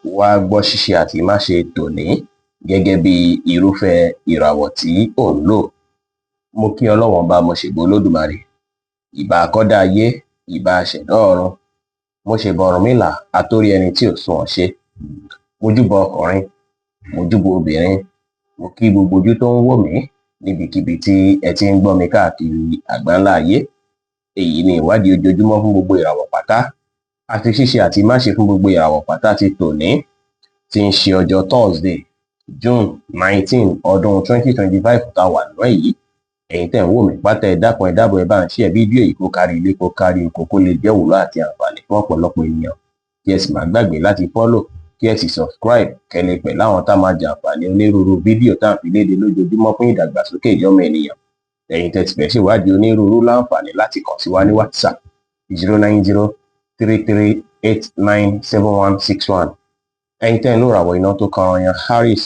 wá gbọ́ ṣíṣe àti máṣe tòní gẹ́gẹ́ bí irúfẹ́ ìràwọ̀ tí ò ń lò. Mo kí Ọlọ́run Ọba, mo ṣèbà Olódùmarè, ìbà akọ́dá ayé, ìbà aṣẹ̀dá ọ̀run, mo ṣèbà Ọ̀rúnmìlà atórí ẹni tí ò sunwọ̀n ṣe, mo júbà ọkùnrin, mo júbà obìnrin, mo kí gbogbo ojú tó ń wò mí níbikíbi tí ẹ ti ń gbọ́ mi káàkiri àgbáńlá ayé. Èyí ni ìwádìí ojoojúmọ́ fún gbogbo ìràwọ̀ pátá àti ṣíṣe àti máṣe fún gbogbo ìràwọ̀ pátá ti tòní, tí ń ṣe ọjọ́ Thursday, June 19 ọdún 2025 tá a wà nínú èyí. Ẹ̀yin tẹ́ ń wò mí pátá, ẹ dákun ẹ dábọ̀ ẹ bá ń share fídíò yìí kó kárí ilé kó kárí oko, kó lè jẹ́ ìwúlò àti àǹfààní fún ọ̀pọ̀lọpọ̀ ènìyàn. Kí ẹ sì má gbàgbé láti follow, kí ẹ sì subscribe kẹ́lẹ́ pẹ̀lú àwọn tá máa jẹ àǹfààní onírúurú fídíò tá à ń fi léde lójoojúmọ́ fún ìdàgbàsókè ìjọ́mọ ènìyàn. Ẹ̀yin tẹ́ ti fẹ́ ṣèwádìí onírúurú láǹfààní láti kàn sí wa ní WhatsApp 09033897161. Ẹ̀yin tẹ́ ń lò ìràwọ̀ iná tó kan ọyàn Aries,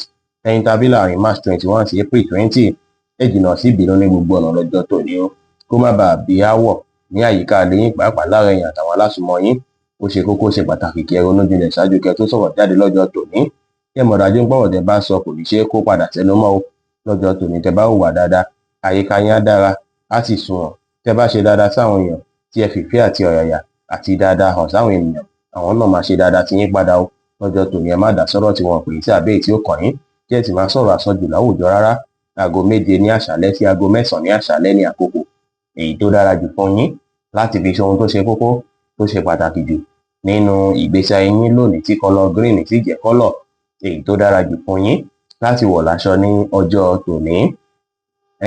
ẹ̀yin tàbí láàrin March 21 sí April 20, ẹ jìnnà sí ìbínú ní gbogbo ọ̀nà lọ́jọ́ tòní o, kó má bàa bí aáwọ̀ ní àyíká lẹ́yìn pàápàá lára ẹ̀yin àtàwọn alásùnmọ́ yín. Ó ṣe kókó, ṣe pàtàkì kí ẹ ronú jinlẹ̀ ṣáájú kẹ́ tó sọ̀rọ̀ jáde lọ́jọ́ tòní. Kí ẹ mọ̀ dájú pé ọ̀rọ̀ tẹ́ bá sọ kò ní ṣe é kó padà tẹnu mọ́ o. Lọ́jọ́ tòní tẹ́ bá hùwà dáadáa, àyíká yín á dára, á sì sunwọ̀n. Tẹ́ bá ṣe dáadáa sáwọn èèyàn, tí ẹ fìfẹ́ àti ọ̀yàyà àti dáadáa hàn sáwọn ènìyàn, àwọn náà máa ṣe dáadáa tí yín padà o. Lọ́jọ́ tòní ẹ má dá sọ́rọ̀ tí wọn pè é sí àbẹ́ tí ó kàn yín, kí ẹ sì máa sọ̀rọ̀ àsọjù láwùjọ rárá. Aago 7 ní àṣálẹ́ sí aago 9 ní àṣálẹ́ ní àkókò èyí tó dára jù fún yín láti fi ṣe ohun tó ṣe kókó, tó ṣe pàtàkì jù nínú ìgbésí ayé yín lónìí, tí kọ́lọ̀ green sì jẹ́ kọ́lọ̀ èyí tó dára jù fún yín láti wọ̀ láṣọ ní ọjọ́ tòní.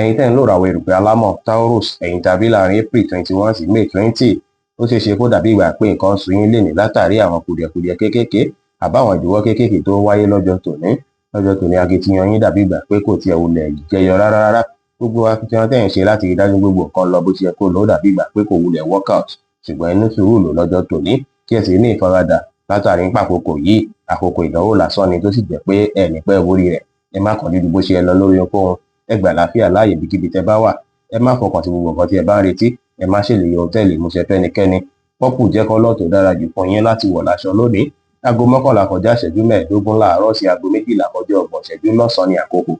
Ẹ̀yin tẹ́ ń lò ìràwọ̀ erùpẹ̀ alámọ̀ Taurus, ẹ̀yin tàbí láàrin April 21 sí May 20, ó ṣeé ṣe kó dàbí ìgbà pé nǹkan sú yín lénìí látàrí àwọn kùdìẹ̀kudiẹ kéékèèké àbáwọn ìdíwọ́ kéékèèké tó wáyé lọ́jọ́ tòní. Lọ́jọ́ tòní akitiyan yín dàbí ìgbà pé kò tiẹ̀ wulẹ̀ jẹyọ rárá. Gbogbo akitiyan tẹ́ ń ṣe láti rí dájú gbogbo nǹkan lọ bó ti yẹ kó lọ dàbí ìgbà pé kò wulẹ̀ workout, ṣùgbọ́n ẹ ní sùúrù lò lọ́jọ́ tòní, kí ẹ sì ní ìfaradà látàrí pàkókò yìí. Àkókò ìdánwò lásán ni tó sì jẹ́ pé ẹ ní pẹ́ borí rẹ̀. Ẹ má kàn dídú bó ṣe lọ lórí ohunkóhun. Ẹ gbà láfíà láàyè ibikíbi tẹ́ bá wà. Ẹ má fọkàn sí gbogbo nǹkan tí ẹ bá ń retí. Ẹ má ṣèlérí ohun tẹ́ lè múṣẹ fẹ́nikẹ́ni. Purple jẹ́ kọ́lọ̀ tó dára jù fún yín láti wọ̀ láṣọ lónìí. Aago 11 kọjá ìṣẹ́jú 15 láàárọ̀ sí aago 12 kọjá 30 ìṣẹ́jú lọ́sàn-án ní àkókò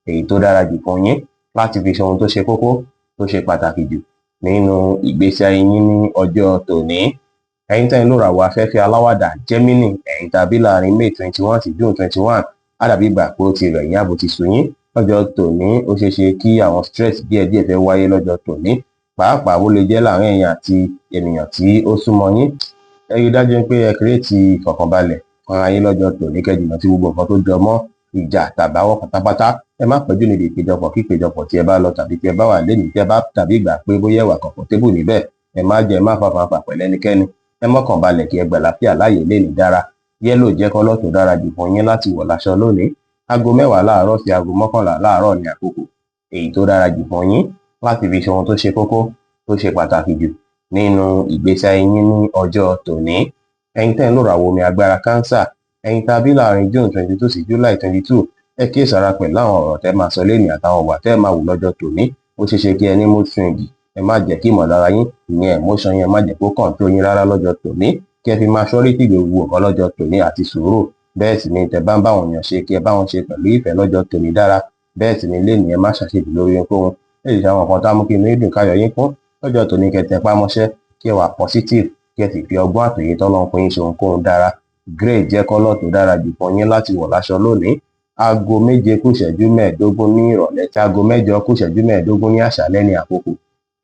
èyí tó dára jù fún yín láti fi ṣe ohun tó ṣe kókó, tó ṣe pàtàkì jù nínú ìgbésí ayé yín ní ọjọ́ tòní. Ẹ̀yin tẹ́ ń lò ìràwọ̀ afẹ́fẹ́ aláwàdà Gemini, ẹ̀yin tàbí láàrin May 21 sí June 21, á dàbí ìgbà pé ó ti rẹ̀ yín àbò ti sú yín. Lọ́jọ́ tòní ó ṣeé ṣe kí àwọn stress díẹ̀díẹ̀ fẹ́ wáyé lọ́jọ́ tòní, pàápàá ó lè jẹ́ láàrin ẹ̀yin àti ènìyàn tí ó súnmọ́ yín. Ẹ rí dájú pé ẹ kírètì ìfọ̀kànbalẹ̀ fún ara yín lọ́jọ́ tòní, kẹ́ jìnnà sí gbogbo nǹkan tó jọ mọ́ ìjà tàbáwọ̀ pátápátá. Ẹ má pẹ́jù níbi ìpéjọpọ̀ kí ìpéjọpọ̀ tí ẹ bá lọ tàbí tí ẹ bá wà lẹ́nìí tí ẹ bá tàbí ìgbà pé bóyá ẹ wà comfortable níbẹ̀. Ẹ má jẹ́, ẹ má fàfàǹfà pẹ̀lú ẹnikẹ́ni. Ẹ mọ́kàn balẹ̀ kí ẹ gbà láfíà láàyè lẹ́nìí dára. Yẹ́lò jẹ́ kọ́lọ̀ tó dára jù fún yín láti wọ̀ láṣọ lónìí. Aago 10 láàárọ̀ sí aago 11 láàárọ̀ ní àkókò èyí tó dára jù fún yín láti fi ṣe ohun tó ṣe kókó, tó ṣe pàtàkì jù nínú ìgbésí ayé yín ní ọjọ́ tòní. Ẹ̀yin tẹ́ ń lò ìràwọ̀ omi agbára Cancer, ẹ̀yin tàbí láàrin June 22 sí July 22, ẹ kíyèsára pẹ̀lú àwọn ọ̀rọ̀ tẹ́ máa sọ lẹ́nìí àtàwọn ìwà tẹ́ máa wù lọ́jọ́ tòní. Ó ṣeé ṣe kí ẹ ní mood swing. Ẹ má jẹ́ kí ìmọ̀lára yín, ìyẹn emotion yín, ẹ má jẹ́ kó control yín rárá lọ́jọ́ tòní. Kí ẹ fi maturity gbogbo nǹkan lọ́jọ́ tòní àti sùúrù. Bẹ́ẹ̀ sì ni tẹ́ bá ń bá àwọn èèyàn ṣe, kí ẹ bá wọn ṣe pẹ̀lú ìfẹ́ lọ́jọ́ tòní dára. Bẹ́ẹ̀ sì ni lẹ́nìí ẹ má ṣàṣejù lórí ohunkóhun. Ẹ lè ṣe àwọn nǹkan tá mú kí inú yín dùn, káyọ̀ yín kún. Lọ́jọ́ tòní kẹ́ tẹpá mọ́ṣẹ́, kí ẹ wà positive, kí ẹ sì fi ọgbọ́n àtòyé tọ́lọ́run fún yín ṣe ohunkóhun dára. Grey jẹ́ kọ́lọ̀ tó dára jù fún yín láti wọ̀ láṣọ lónìí. Aago 7 kù ìṣẹ́jú 15 ní ìrọ̀lẹ́ tí aago 8 kù ìṣẹ́jú 15 ní àṣálẹ́ ní àkókò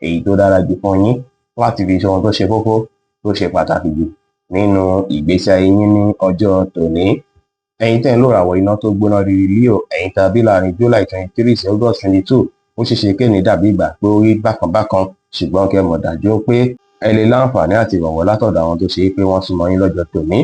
èyí tó dára jù fún yín láti fi ṣe ohun tó ṣe kókó, tó ṣe pàtàkì jù nínú ìgbésí ayé yín ní ọjọ́ tòní. Ẹ̀yin tẹ́ ń lò ìràwọ̀ iná tó gbóná riri Leo, ẹ̀yin tàbí láàrin July 23 sí August 22, ó ṣeé ṣe kéèní dàbí ìgbà pé ó rí bákan, ṣùgbọ́n kẹ́ mọ̀ dájú pé ẹ lè láǹfààní àti ìrànwọ́ látọ̀dọ̀ àwọn tó ṣe pé wọ́n súnmọ́ yín lọ́jọ́ tòní.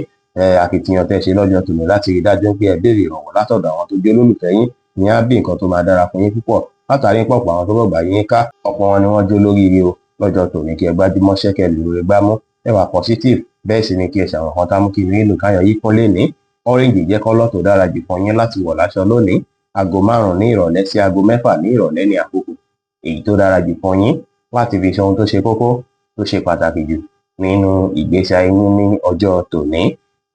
Akitiyan tẹ́ ṣe lọ́jọ́ tòní láti rí dájú pé ẹ béèrè ìrànwọ́ látọ̀dọ̀ àwọn tó jẹ́ olólùfẹ́ yín ní á bí nǹkan tó máa dára fún yín púpọ̀. Látàrí pọ̀pọ̀ àwọn tó rọ̀gbà yín ká, ọ̀pọ̀ wọn ni wọ́n jó lóríire o. Lọ́jọ́ tòní kí ẹ gbájúmọ́ṣẹ́, kẹ́ lè rere gbámú. Ẹ wà positive, bẹ́ẹ̀ sì ni kí ẹ ṣàwọn nǹkan tá mú kí inú yín dùn, káyọ̀ yín kún lénìí. Orange jẹ́ kọ́lọ̀ tó dára jù fún yín láti wọ̀ láṣọ lónìí. Aago 5 ní ìrọ̀lẹ́ sí aago 6 ní ìrọ̀lẹ́ ní àkókò èyí tó dára jù fún yín láti fi ṣe ohun tó ṣe kókó, tó ṣe pàtàkì jù nínú ìgbésí ayé yín ní ọjọ́ tòní.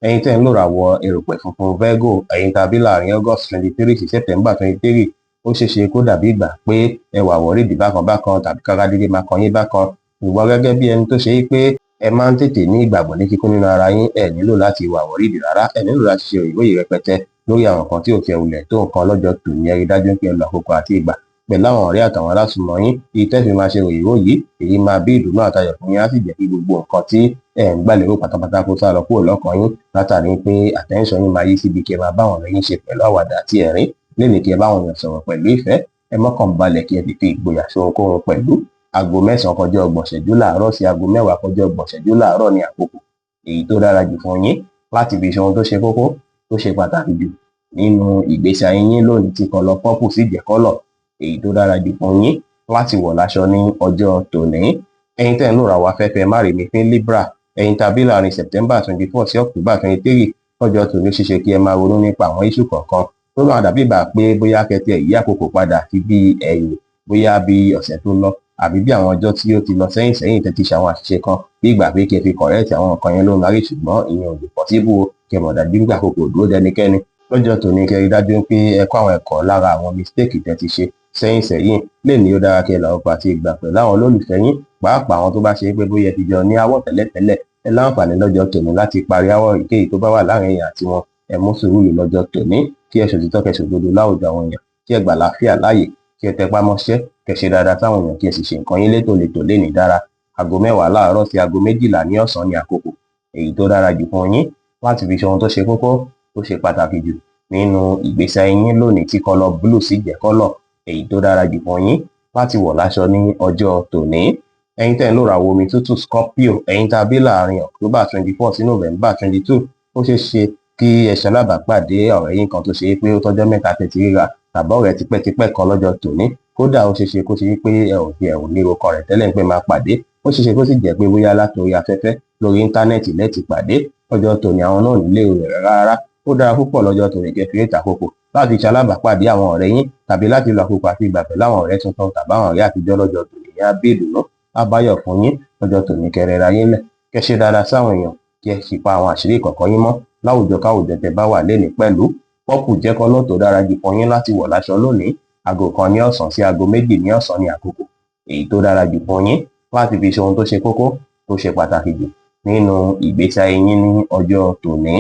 ẹ̀yin tẹ́ ń lò ràwọ̀ erùpẹ̀ funfun Virgo, ẹ̀yin tàbí láàrin August 23 sí September 23, ó ṣeéṣe kó dàbí ìgbà pé ẹ wà wọ̀rídìí bákan bákan tàbí kára dédé máa kan yín bákan. Ṣùgbọ́n gẹ́gẹ́ bí ẹni tó ṣe pé ẹ máa ń tètè ní ìgbàgbọ́ ní kíkún nínú ara yín, ẹ nílò láti wà wọ̀rídìí rárá, ẹ nílò láti ṣe ìwòye rẹpẹtẹ lórí àwọn nǹkan tí ò tiẹ̀ wulẹ̀ tó nǹkan lọ́jọ́ tòní. Ẹ rí dájú pé ẹ lo àkókò àti ìgbà pẹ̀lú àwọn ọ̀rẹ́ àtàwọn alásùnmọ́ yín. Ìtẹ́ fi máa ṣe òyìnbó yìí, èyí máa bí ìdùnnú àtayọ̀ fún yín, á sì jẹ́ kí gbogbo nǹkan tí ẹ ń gbà lérò pátápátá kó sá lọ kúrò lọ́kàn yín, látàrí pé attention yín máa yí síbi kí ẹ máa bá àwọn ọ̀rẹ́ yín ṣe pẹ̀lú àwàdà àti ẹ̀rín, léni kí ẹ bá àwọn èèyàn sọ̀rọ̀ pẹ̀lú ìfẹ́. Ẹ mọ́kàn balẹ̀ kí ẹ tètè ìgboyà ṣe ohunkóhun pẹ̀lú. Aago 9 kọjá 30 ìṣẹ́jú láàárọ̀ sí aago 10 kọjá 30 ìṣẹ́jú láàárọ̀ ní àkókò èyí tó dára jù fún yín láti fi ṣe ohun tó ṣe kókó tó ṣe pàtàkì jù nínú ìgbésí ayé yín lónìí, tí kọlọ pọ́pù sì jẹ́ kọ́lọ̀ èyí tó dára jù fún yín láti wọ̀ láṣọ ní ọjọ́ tòní. Ẹ̀yin tẹ́ ń lò ràwọ̀ afẹ́fẹ́ márìmí fún Libra, ẹ̀yin tàbí láàrin September 24 sí October 23, ọjọ́ tòní ṣíṣe kí ẹ máa ronú nípa àwọn iṣu kọ̀ọ̀kan tó máa dàbí ìgbà pé bóyá kẹtẹ yí àkókò padà sí bí ẹ̀yìn, bóyá bí ọ̀sẹ̀ tó lọ àbí bí àwọn ọjọ́ tí ó ti lọ sẹ́yìn tẹ́ ti ṣe àwọn àṣìṣe kan, bí ìgbà pé kí ẹ fi kọ̀rẹ́ẹ̀tì àwọn nǹkan yẹn ló ń rárí, ṣùgbọ́n ìyẹn ò lè pọ́síbù kí ẹ mọ̀ dájú nígbà àkókò dúró dẹnikẹ́ni. Lọ́jọ́ tòní kẹ́ rí dájú pé ẹ kọ́ àwọn ẹ̀kọ́ lára àwọn mistake tẹ́ ti ṣe sẹ́yìn lè ní ó dára kí ẹ làwọn àti ìgbà pẹ̀lú àwọn olólùfẹ́ yín, pàápàá àwọn tó bá ṣe pé bóyá ẹ ti jọ ní àwọ̀ tẹ́lẹ̀tẹ́lẹ̀. Ẹ láǹfààní lọ́jọ́ tòní láti parí àwọ̀ èyíkéyìí tó bá wà láàrin ẹ̀yin àti wọn. Ẹ mú sùúrù lọ́jọ́ tòní, kí ẹ ṣòtítọ́ kẹ́ ṣòdodo láwùjọ àwọn èèyàn, kí ẹ gbà láfíà láàyè, kí ẹ tẹpá mọ́ṣẹ́, kẹ́ ṣe dáadáa sáwọn èèyàn, kí ẹ sì ṣe nǹkan yín létòlétò léni dára. Aago 10 láàárọ̀ sí aago 12 ní ọ̀sán ní àkókò èyí tó dára jù fún yín láti fi ṣe ohun tó ṣe kókó tó ṣe pàtàkì jù nínú ìgbésí ayé yín lónìí, tí kọlọ blue sì jẹ́ kọ́lọ̀ èyí tó dára jù fún yín láti wọ̀ láṣọ ní ọjọ́ tòní. Ẹ̀yin tẹ́ ń lò ràwọ̀ omi tútù Scorpio, ẹ̀yin tàbí láàrin October 24 sí November 22, ó ṣeé ṣe kí ẹ ṣalábàápàdé ọ̀rẹ́ yín kan tó ṣe pé ó tọ́jọ́ mẹ́ta tẹ́ ti ríra, tàbí ọ̀rẹ́ tipẹ́tipẹ́ kan lọ́jọ́ tòní. Kódà ó ṣeé ṣe kó ṣe pé ẹ ò ní orúkọ rẹ̀ tẹ́lẹ̀ pé máa pàdé, ó ṣeé ṣe kó sì jẹ́ pé bóyá látòrí afẹ́fẹ́ lórí íńtánẹ́ẹ̀tì lẹ́ẹ̀tì pàdé. Ọjọ́ tòní àwọn náà nílé rẹ̀ rárá. Ó dára púpọ̀ lọ́jọ́ tòní kẹ́ fi ètò àkókò láti ṣalábàápàdé àwọn ọ̀rẹ́ yín, tàbí láti lo àkókò àti ìgbà pẹ̀lú àwọn ọ̀rẹ́ tuntun tàbí àwọn ọ̀rẹ́ àtijọ́. Lọ́jọ́ tòní ní á bí ìdùnnú, á báyọ̀ fún yín. Lọ́jọ́ tòní kẹ́ rẹra yín lẹ̀, kẹ́ ṣe dáadáa sáwọn èèyàn, kí ẹ sì pa àwọn àṣírí ìkọ̀kọ̀ yín mọ́ láwùjọ káwùjọ tẹ́ bá wà lénìí pẹ̀lú. Pọ́pù jẹ́ kọ́lọ̀ tó dára jù fún yín láti wọ̀ láṣọ lónìí. Aago 1 ní ọ̀sán sí aago 2 ní ọ̀sán ní àkókò èyí tó dára jù fún yín láti fi ṣe ohun tó ṣe kókó tó ṣe pàtàkì jù nínú ìgbésí ayé yín ní ọjọ́ tòní.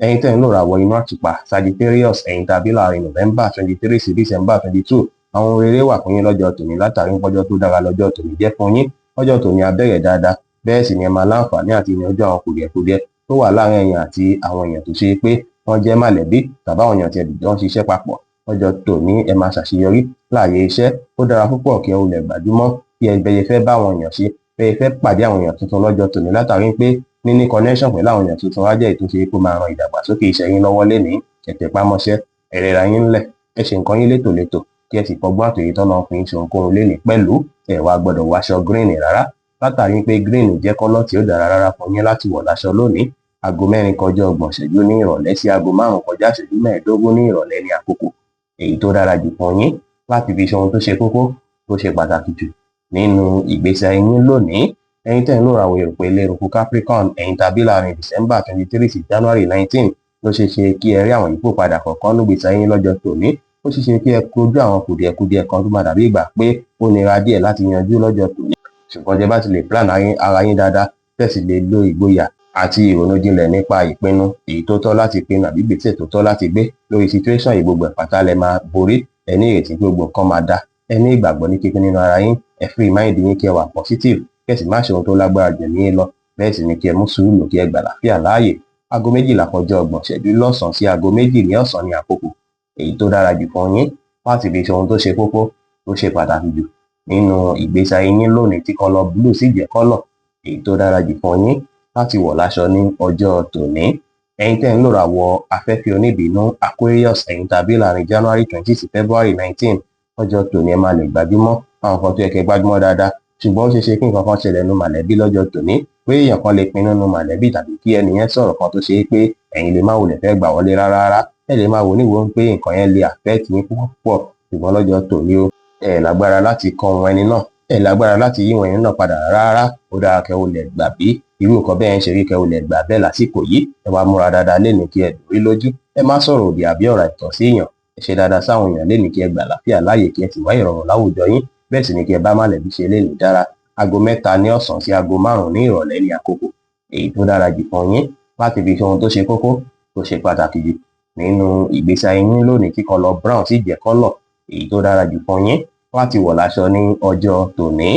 Ẹ̀yin tẹ́ ń lò ràwọ̀ inú àtùpà Sagittarius, ẹ̀yin tàbí láàrin November 23 sí December 22, àwọn rere wà fún yín lọ́jọ́ tòní látàrí ọjọ́ tó dára lọ́jọ́ tòní jẹ́ fún yín. Ọjọ́ tòní á bẹ̀rẹ̀ dáadáa, bẹ́ẹ̀ sì ni ẹ máa láǹfààní àti yanjú àwọn kùdìẹ̀kudiẹ tó wà láàrin ẹ̀yin àti àwọn èèyàn tó ṣe pé wọ́n jẹ́ mọ̀lẹ́bí tàbí àwọn èèyàn tí ẹ jọ ń ṣiṣẹ́ papọ̀. Ọjọ́ tòní ẹ máa ṣàṣeyọrí láàyè iṣẹ́. Ó dára púpọ̀ kí ẹ wulẹ̀ gbájúmọ́ kí ẹ bẹ̀yẹ fẹ́ bá àwọn èèyàn ṣe, bẹ̀yẹ fẹ́ pàdé àwọn èèyàn tuntun lọ́jọ́ tòní, látàrí pé níní connection pẹ̀lú àwọn èèyàn tuntun wá jẹ́ ìtúnṣe kó máa ran ìdàgbàsókè iṣẹ́ yín lọ́wọ́ lénìí. Ẹ tẹpá mọ́ṣẹ́, ẹ rẹra yín ńlẹ̀, ẹ ṣe nǹkan yín létòlétò, kí ẹ sì fọgbọ́n àtòyè tọ́nà fún yín ṣe ohunkóhun lénìí pẹ̀lú. Ẹ wá gbọ́dọ̀ wáṣọ green rárá, látàrí pé green jẹ́ kọ́lọ̀ tí ó dára rárá fún yín láti wọ̀ láṣọ lónìí. Aago 4 kọjá 30 ìṣẹ́jú ní ìrọ̀lẹ́ sí aago 5 kọjá ìṣẹ́jú 15 ní ìrọ̀lẹ́ ní àkókò èyí tó dára jù fún yín láti fi ṣe ohun tó ṣe kókó tó ṣe pàtàkì jù nínú ìgbésí ayé yín lónìí. Ẹ̀yin tẹ́ ń lò ràwọ̀ erùpẹ̀ eléruku Capricorn, ẹ̀yin tàbí láàrin December 23 sí January 19, ló ṣeé ṣe kí ẹ rí àwọn ìyípadà kọ̀ọ̀kan nígbésí ayé yín lọ́jọ́ tòní. Ó ṣeé ṣe kí ẹ kojú àwọn kùdìẹ̀kudiẹ kan tó máa dàbí ìgbà pé ó nira díẹ̀ láti yanjú lọ́jọ́ tòní. Ṣùgbọ́n tẹ́ bá ti lè plan ara yín dáadáa, tẹ́ sì lè lo ìgboyà àti ìrònú jinlẹ̀ nípa ìpinnu èyí tó tọ́ láti pinnu àbí ìgbésẹ̀ tó tọ́ láti gbé lórí situation yìí, gbogbo ẹ̀pátá lẹ máa borí. Ẹ ní ìrètí pé gbogbo nǹkan máa dá, ẹ ní ìgbàgbọ́ ní kíkún nínú ara yín, ẹ free mind yín kí ẹ wà positive, kí ẹ sì má ṣe ohun tó lágbára jù ní lọ. Bẹ́ẹ̀ sì ni kí ẹ mú sùúrù, kí ẹ gbà láfíà láàyè. Aago 12 kọjá 30 ìṣẹ́jú lọ́sàn-án sí aago 2 ní ọ̀sán ní àkókò èyí tó dára jù fún yín láti fi ṣe ohun tó ṣe kókó tó ṣe pàtàkì jù nínú ìgbésí ayé yín lónìí, tí kọlọ blue sì jẹ́ kọ́lọ̀ èyí tó dára jù fún yín láti wọ̀ láṣọ ní ọjọ́ tòní. Ẹ̀yin tẹ́ ń lò ràwọ̀ afẹ́fẹ́ oníbínú Aquarius, ẹ̀yin tàbí láàrin January 20 sí February 19, ọjọ́ tòní ẹ máa lè gbájúmọ́ àwọn nǹkan tó yẹ kẹ́ gbájúmọ́ dáadáa. Ṣùgbọ́n ó ṣeé ṣe kí nǹkan kan ṣẹlẹ̀ nínú mọ̀lẹ́bí lọ́jọ́ tòní, pé èèyàn kan lè pinnu nínú mọ̀lẹ́bí tàbí kí ẹnìyẹn sọ̀rọ̀ kan tó ṣe pé ẹ̀yin lè má wulẹ̀ fẹ́ gbà wọlé rárá. Ẹ lè máa wò níwò pé nǹkan yẹn lè affect yín púpọ̀, ṣùgbọ́n lọ́jọ́ tòní o, ẹ lágbára láti kọ ohun ẹni náà, ẹ lágbára láti yí ohun ẹni náà padà rárá. Ó dára kẹ́ wulẹ̀ gbà bí irú nǹkan bẹ́ẹ̀ ń ṣe rí kẹ́ ò lè gbà bẹ́ẹ̀ lásìkò yìí. Ẹ wá múra dáadáa lénìí kí ẹ dùn rí lójú. Ẹ má sọ̀rọ̀ òdì àbí ọ̀rọ̀ àìtọ́ sí èèyàn. Ẹ ṣe dáadáa sáwọn èèyàn lénìí kí ẹ gbà àlàáfíà láàyè kí ẹ sì wá ìrọ̀rùn láwùjọ yín. Bẹ́ẹ̀ sì ni kí ẹ bá mọ̀lẹ́bí ṣe lénìí dára. Aago 3 ní ọ̀sán sí aago 5 ní ìrọ̀lẹ́ ní àkókò èyí tó dára jù fún yín láti fi ṣe ohun tó ṣe kókó tó ṣe pàtàkì jù nínú ìgbésí ayé yín lónìí, tí kọ́lọ̀ brown sì jẹ́ kọ́lọ̀ èyí tó dára jù fún yín láti wọ̀ láṣọ ní ọjọ́ tòní.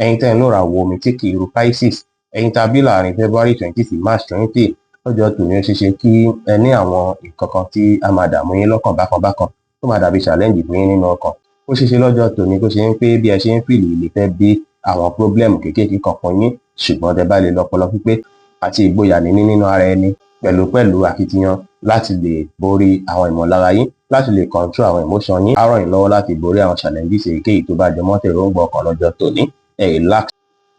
Ẹ̀yin tẹ́ ń lóra wo omi tí kì í ru Pisces, ẹ̀yin tàbí láàrin February 20 sí March 20, lọ́jọ́ tòní ó ṣeéṣe kí ẹ ní àwọn nǹkan kan tí a máa dààmú yín lọ́kàn bákan tó máa dàbí challenge fún yín nínú ọkàn. Ó ṣeéṣe lọ́jọ́ tòní kó ṣe ń pé bí ẹ ṣe ń fìlì lè fẹ́ bí àwọn problem kéékèèké kan fún yín, ṣùgbọ́n tẹ́ bá lè lọ́pọlọ pípé àti ìgboyà níní nínú ara ẹni pẹ̀lú akitiyan láti lè borí àwọn ìmọ̀lára yín, láti lè control àwọn emotion yín, á ràn yín lọ́wọ́ láti borí àwọn challenges èyíkéyìí tó bá jẹ mọ́ tèròǹgbà ọkàn lọ́jọ́ tòní. Ẹ relax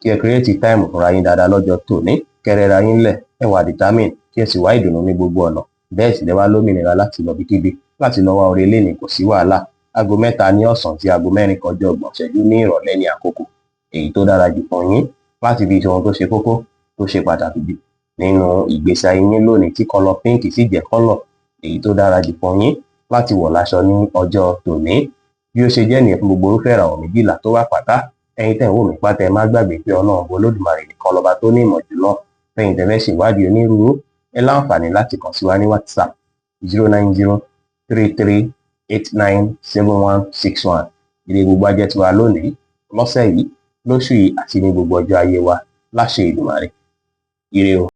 kí ẹ create time fúnra yín dáadáa lọ́jọ́ tòní, kẹrẹ́ra yín lẹ̀, ẹ wà determine kí ẹ sì wá ìdùnnú ní gbogbo ọ̀nà. Bẹ́ẹ̀ sì lẹ wá lómìnira láti lọ bíkíbi láti lọ wá orí eléyìí, kò sí wàhálà. Aago 3 ní ọ̀sán sí aago 4 kọjá 30 ìṣẹ́jú ní ìrọ̀lẹ́ ní àkókò èyí tó dára jù fún yín láti fi ṣe ohun tó ṣe kókó tó ṣe pàtàkì jù nínú ìgbésí ayé yín lónìí, tí kọ́lọ̀ pink sì jẹ́ kọ́lọ̀ èyí tó dára jù fún yín láti wọ̀ láṣọ ní ọjọ́ tòní. Bí ó ṣe jẹ́ nìyẹn fún gbogbo irúfẹ́ ìràwọ̀ méjìlá tó wà pátá. Ẹ̀yin tẹ́ ń wò mí pátá, ẹ má gbàgbé pé Ọlọ́run Olódùmarè nìkan lọ́ba tó ní ìmọ̀ jùlọ. Fẹ́yìn tẹ́ fẹ́ ṣèwádìí onírúurú, ẹ láǹfààní láti kàn sí wa ní WhatsApp 09033897161. Ire gbogbo ajẹ́ tiwa lónìí, lọ́sẹ̀ yìí, lóṣù yìí àti ní gbogbo ọjọ́ ayé wa láṣẹ Èdùmàrè. Ire o.